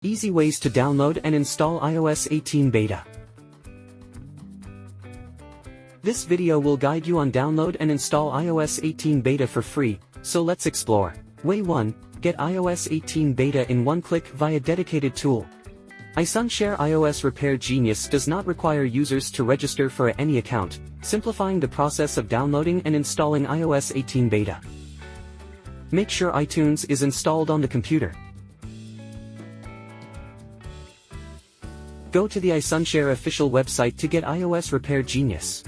Easy ways to download and install iOS 18 beta. This video will guide you on download and install iOS 18 beta for free, so let's explore. Way 1, get iOS 18 beta in one click via dedicated tool. iSunshare iOS Repair Genius does not require users to register for any account, simplifying the process of downloading and installing iOS 18 beta. Make sure iTunes is installed on the computer. Go to the iSunshare official website to get iOS Repair Genius.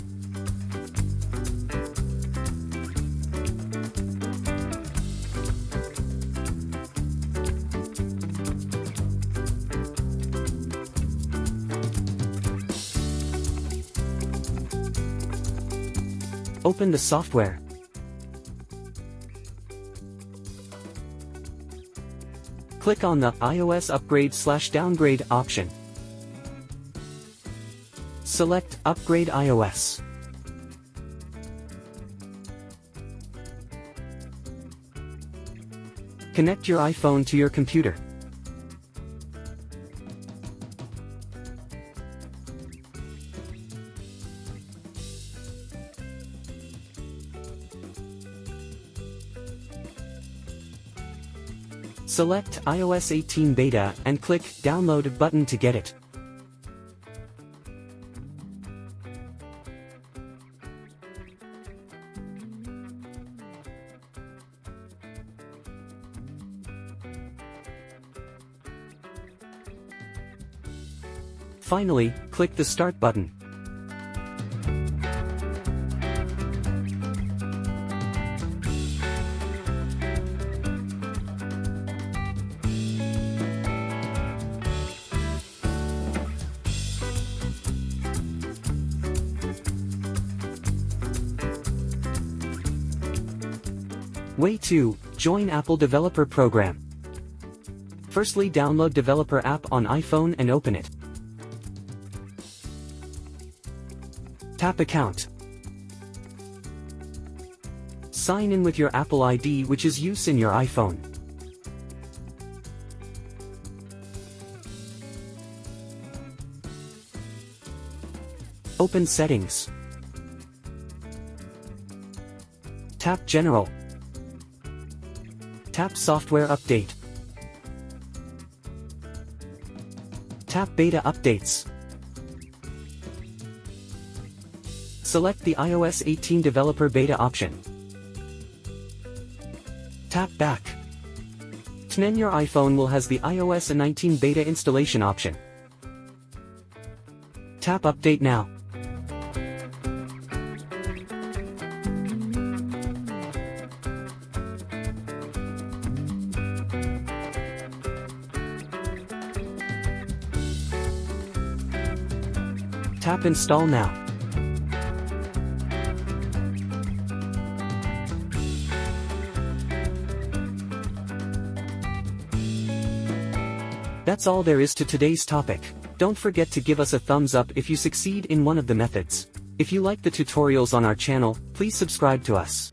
Open the software. Click on the iOS Upgrade/Downgrade option. Select Upgrade iOS. Connect your iPhone to your computer. Select iOS 18 beta and click Download button to get it. Finally, click the Start button. Way 2, join Apple Developer Program. Firstly, download Developer app on iPhone and open it. Tap Account. Sign in with your Apple ID, which is used in your iPhone. Open Settings. Tap General. Tap Software Update. Tap Beta Updates. Select the iOS 18 Developer Beta option. Tap Back. Then your iPhone will has the iOS 19 Beta installation option. Tap Update now. Tap Install now. That's all there is to today's topic. Don't forget to give us a thumbs up if you succeed in one of the methods. If you like the tutorials on our channel, please subscribe to us.